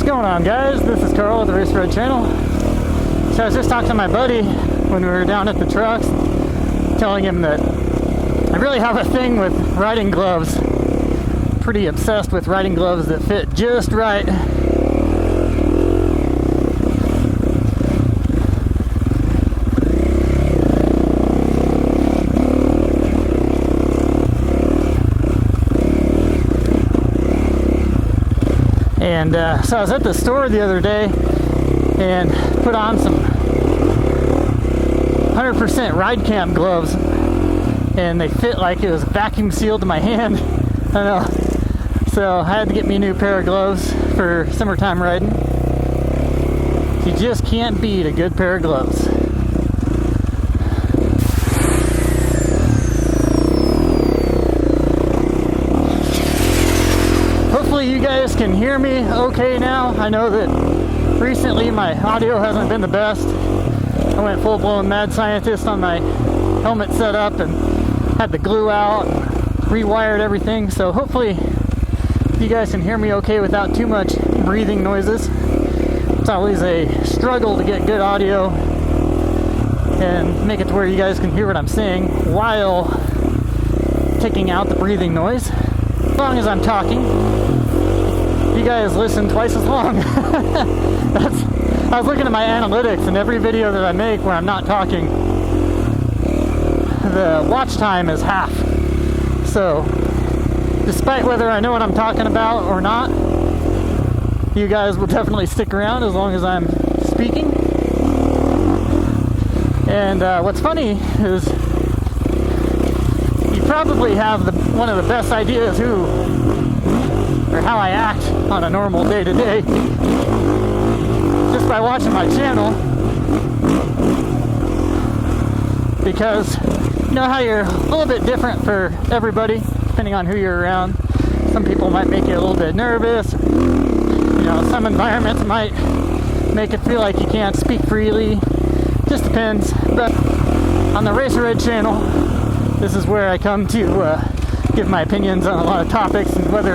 going on, guys? This is Carl with the RacerRed channel. So I was just talking to my buddy when we were down at the trucks, telling him that I really have a thing with riding gloves. Pretty obsessed with riding gloves that fit just right. And so I was at the store the other day and put on some 100% ride camp gloves, and they fit like it was vacuum sealed to my hand. I don't know. So I had to get me a new pair of gloves for summertime riding. You just can't beat a good pair of gloves. Hopefully you guys can hear me okay now. I know that recently my audio hasn't been the best. I went full-blown mad scientist on my helmet setup and had the glue out, rewired everything, so hopefully you guys can hear me okay without too much breathing noises. It's always a struggle to get good audio and make it to where you guys can hear what I'm saying while taking out the breathing noise. As long as I'm talking, you guys listen twice as long. I was looking at my analytics, and every video that I make where I'm not talking, the watch time is half. So despite whether I know what I'm talking about or not, you guys will definitely stick around as long as I'm speaking. And what's funny is you probably have one of the best ideas or how I act on a normal day-to-day just by watching my channel, because you know how you're a little bit different for everybody depending on who you're around. Some people might make you a little bit nervous. You know, some environments might make it feel like you can't speak freely. Just depends. But on the RacerRed channel, this is where I come to give my opinions on a lot of topics, and whether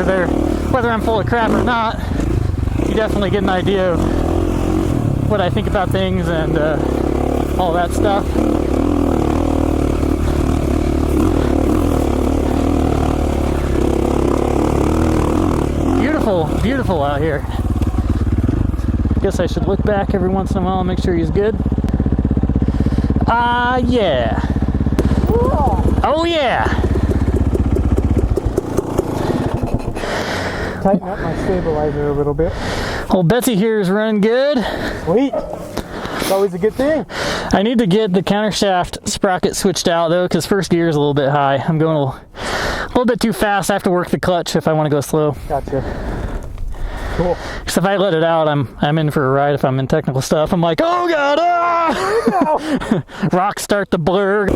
I'm full of crap or not, you definitely get an idea of what I think about things and all that stuff. Beautiful out here. Guess I should look back every once in a while and make sure he's good. Yeah. Oh yeah. Tighten up my stabilizer a little bit. Old Betsy here is running good. Sweet. It's always a good thing. I need to get the countershaft sprocket switched out though, because first gear is a little bit high. I'm going a little bit too fast. I have to work the clutch if I want to go slow. Gotcha. Cool. Because if I let it out, I'm in for a ride. If I'm in technical stuff, I'm like, oh god, ah! Here we go. Rocks start to blur.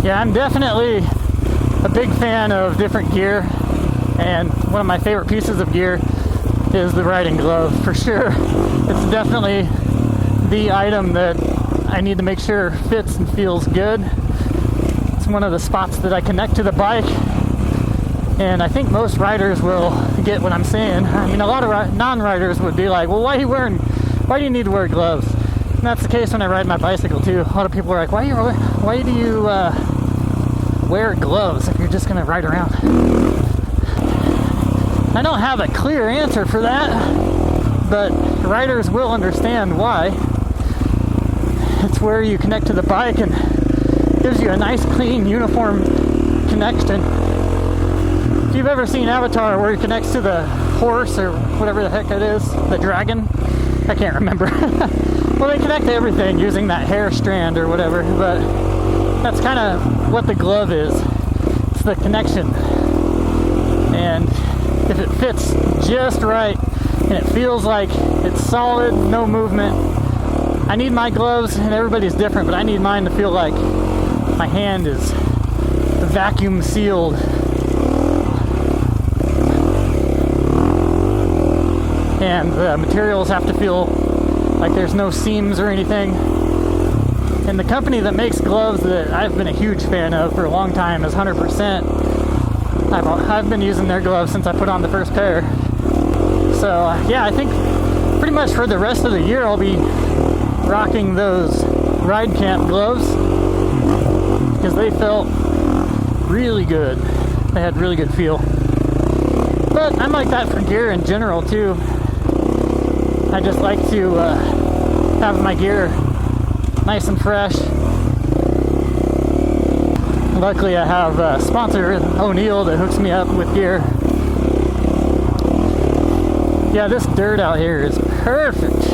Yeah, I'm definitely a big fan of different gear, and one of my favorite pieces of gear is the riding glove, for sure. It's definitely the item that I need to make sure fits and feels good. It's one of the spots that I connect to the bike, and I think most riders will get what I'm saying. I mean, a lot of non-riders would be like, well, why do you need to wear gloves? And that's the case when I ride my bicycle too. A lot of people are like, why do you wear gloves if you're just gonna ride around? I don't have a clear answer for that, but riders will understand why. It's where you connect to the bike and gives you a nice, clean, uniform connection. If you've ever seen Avatar where he connects to the horse or whatever the heck it is, the dragon, I can't remember. Well, they connect to everything using that hair strand or whatever, but that's kind of what the glove is. It's the connection. And if it fits just right and it feels like it's solid, no movement, I need my gloves, and everybody's different, but I need mine to feel like my hand is vacuum sealed. And the materials have to feel Like there's no seams or anything. And the company that makes gloves that I've been a huge fan of for a long time is 100%. I've been using their gloves since I put on the first pair. So yeah, I think pretty much for the rest of the year I'll be rocking those ride camp gloves because they felt really good. They had really good feel. But I'm like that for gear in general too. I just like to have my gear nice and fresh. Luckily I have a sponsor, O'Neill, that hooks me up with gear. Yeah, this dirt out here is perfect.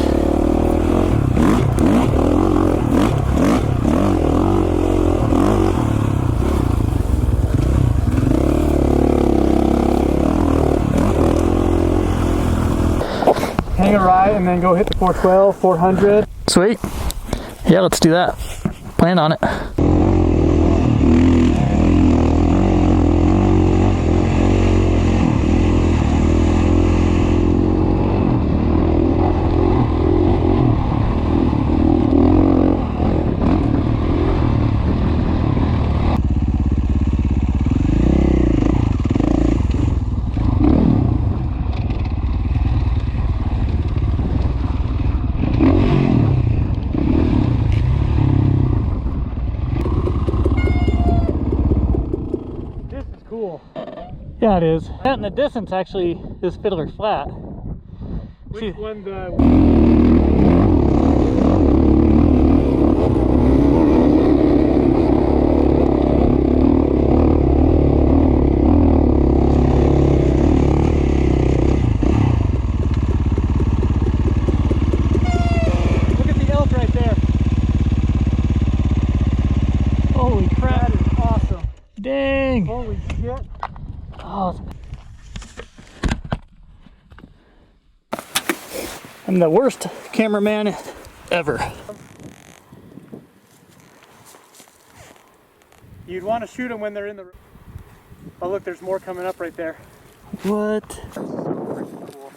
Hang it right and then go hit the 412, 400. Sweet. Yeah, let's do that. Plan on it. Yeah, it is. That in the distance actually is Fiddler Flat. Which one the... Look at the elk right there. Holy crap. That is awesome. Dang. Holy shit. Oh. I'm the worst cameraman ever. You'd want to shoot them when they're in the... Oh look, there's more coming up right there. What? That's so freaking cool.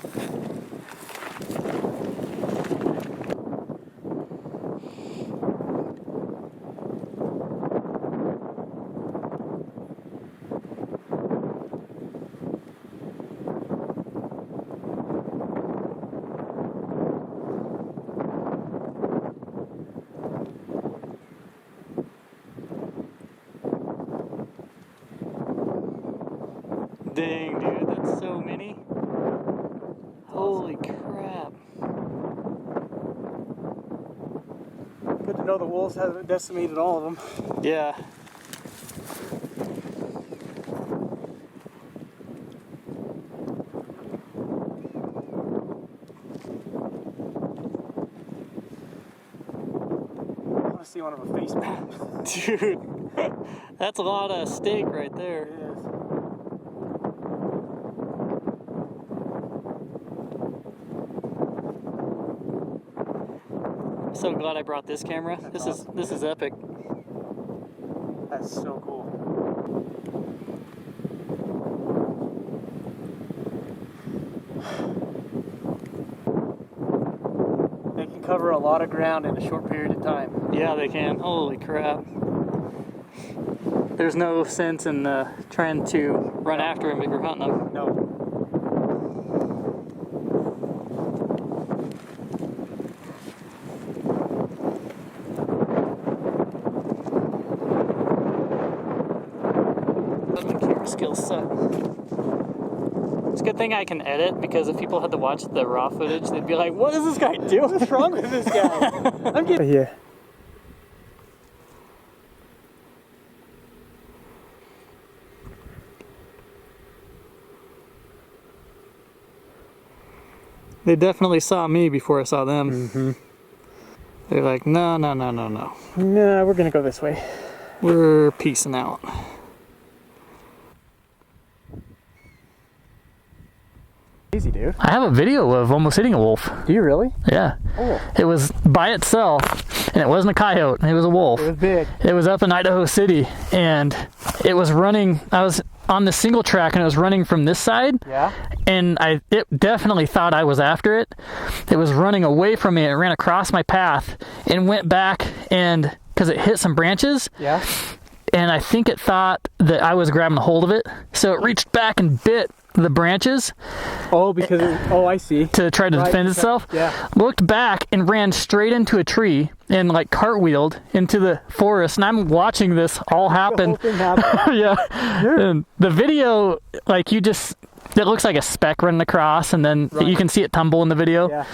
Dang, dude, that's so many. Holy crap. Good to know the wolves haven't decimated all of them. Yeah. I want to see one of a face palm. Dude, that's a lot of steak right there. It is. I'm so glad I brought this camera. This is epic. That's so cool. They can cover a lot of ground in a short period of time. Yeah, they can. Holy crap. There's no sense in trying to run after them if you're hunting them. No. My camera skills suck. It's a good thing I can edit, because if people had to watch the raw footage, they'd be like, what is this guy doing? What's wrong with this guy? I'm getting... Yeah. They definitely saw me before I saw them. Mm-hmm. They're like, no, no, no, no, no. No, we're gonna go this way. We're peacing out. Easy, dude. I have a video of almost hitting a wolf. Do you really? Yeah. Oh. It was by itself, and it wasn't a coyote, it was a wolf. It was big. It was up in Idaho City, and it was running. I was on the single track and it was running from this side. Yeah. And it definitely thought I was after it. It was running away from me. It ran across my path and went back, and because it hit some branches. Yeah. And I think it thought that I was grabbing a hold of it. So it reached back and bit the branches. Oh, because I see. To try to defend itself. Yeah. Looked back and ran straight into a tree and like cartwheeled into the forest. And I'm watching this all happen. The whole thing happened. Yeah. And the video, like it looks like a speck running across, and then you can see it tumble in the video. Yeah.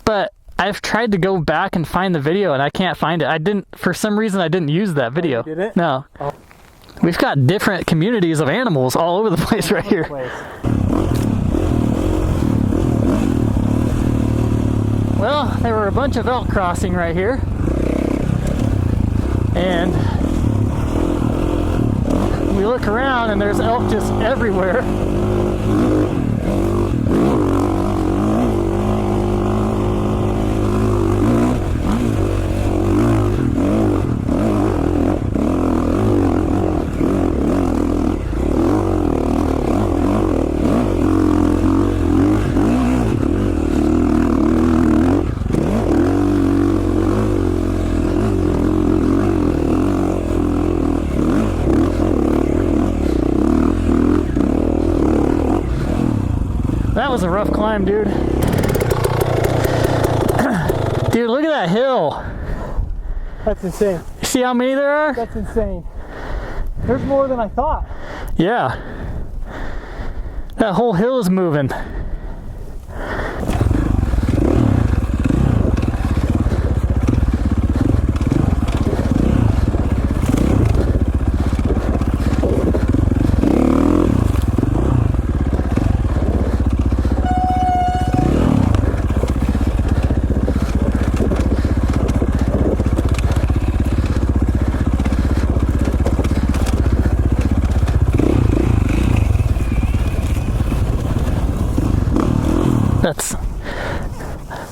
But I've tried to go back and find the video and I can't find it. For some reason I didn't use that video. Oh, you didn't? No. Oh. We've got different communities of animals all over the place right here. Well, there were a bunch of elk crossing right here. And we look around and there's elk just everywhere. That was a rough climb, dude. Dude, look at that hill. That's insane. You see how many there are? That's insane. There's more than I thought. Yeah. That whole hill is moving.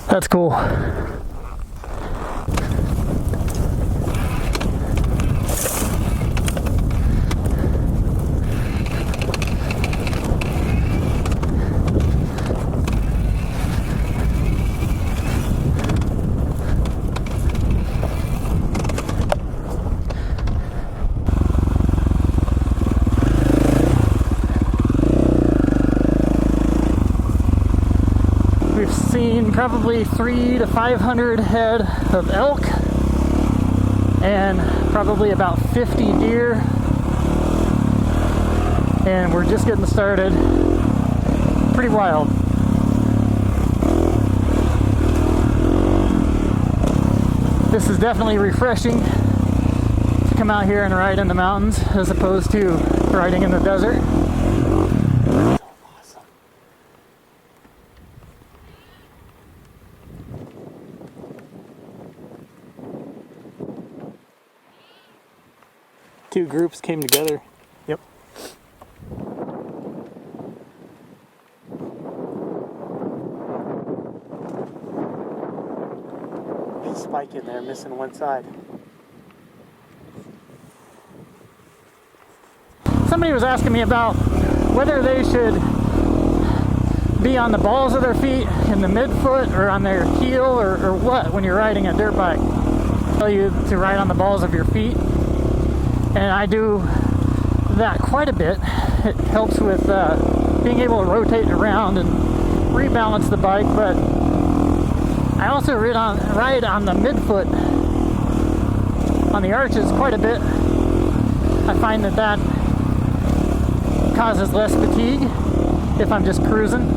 That's cool. We've seen probably 300 to 500 head of elk and probably about 50 deer, and we're just getting started. Pretty wild. This is definitely refreshing to come out here and ride in the mountains as opposed to riding in the desert. Two groups came together. Yep. Spike in there, missing one side. Somebody was asking me about whether they should be on the balls of their feet, in the midfoot, or on their heel, or what when you're riding a dirt bike. I tell you to ride on the balls of your feet. And I do that quite a bit. It helps with being able to rotate around and rebalance the bike, but I also ride on the midfoot on the arches quite a bit. I find that causes less fatigue if I'm just cruising,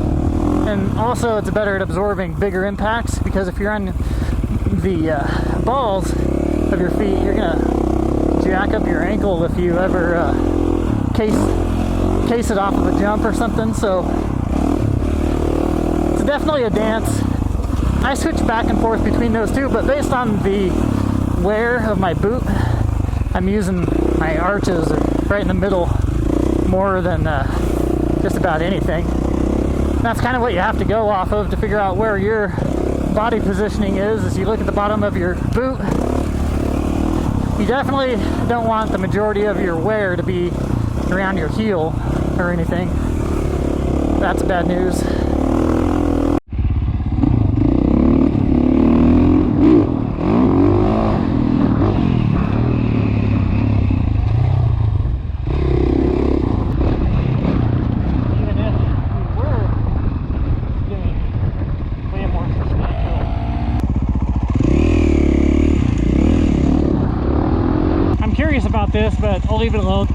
and also it's better at absorbing bigger impacts, because if you're on the balls of your feet, you're gonna jack up your ankle if you ever case it off of a jump or something. So it's definitely a dance. I switch back and forth between those two, but based on the wear of my boot, I'm using my arches right in the middle more than just about anything. And that's kind of what you have to go off of to figure out where your body positioning is. As you look at the bottom of your boot, you definitely don't want the majority of your wear to be around your heel. or anything. That's bad news. About this, but I'll leave it alone.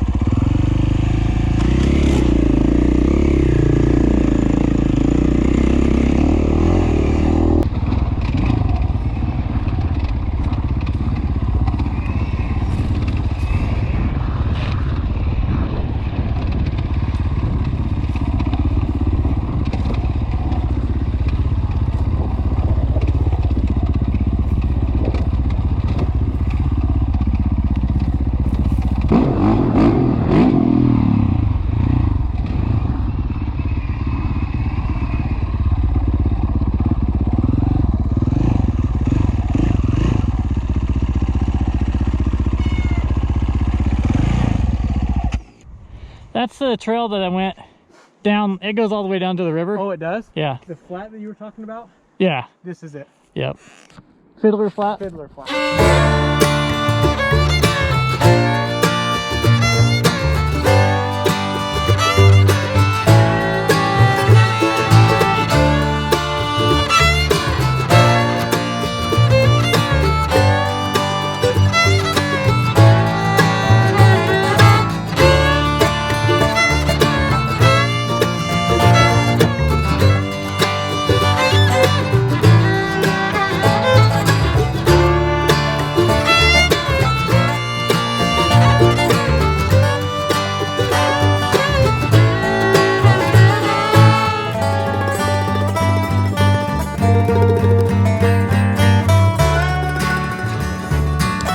That's the trail that I went down. It goes all the way down to the river. Oh, it does? Yeah. The flat that you were talking about? Yeah. This is it. Yep. Fiddler Flat? Fiddler Flat.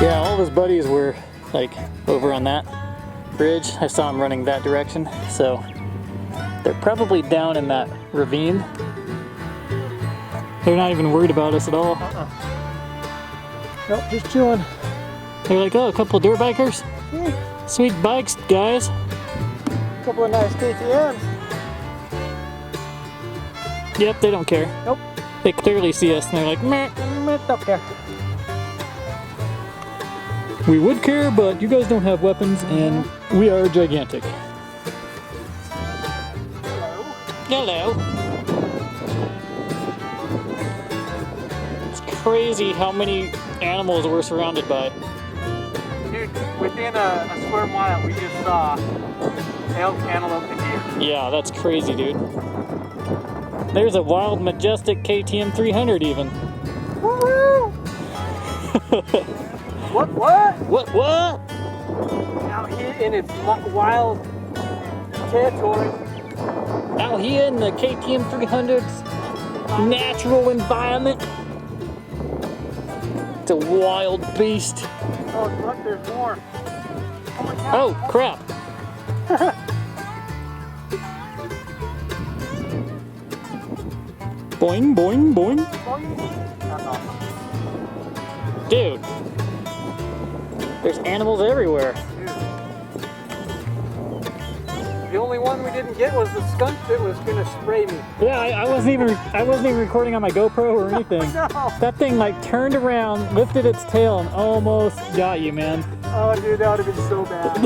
Yeah, all of his buddies were like over on that bridge. I saw him running that direction, so they're probably down in that ravine. They're not even worried about us at all. Nope, just chilling. They're like, oh, a couple of dirt bikers? Yeah. Sweet bikes, guys. A couple of nice KTMs. Yep, they don't care. Nope. They clearly see us and they're like, meh. Don't care. We would care, but you guys don't have weapons and we are gigantic. Hello. It's crazy how many animals we're surrounded by. Dude, within a square mile, we just saw elk, antelope, and deer. Yeah, that's crazy, dude. There's a wild, majestic KTM 300 even. Woo-hoo! What? What? Out here in its wild territory. Out here in the KTM 300's natural environment. It's a wild beast. Oh, look, there's more. Oh my God. Oh, crap. Boing, boing, boing. That's awesome. Dude, there's animals everywhere. Dude. The only one we didn't get was the skunk that was gonna spray me. Yeah, I wasn't even recording on my GoPro or anything. No. That thing like turned around, lifted its tail, and almost got you, man. Oh, dude, that would have been so bad.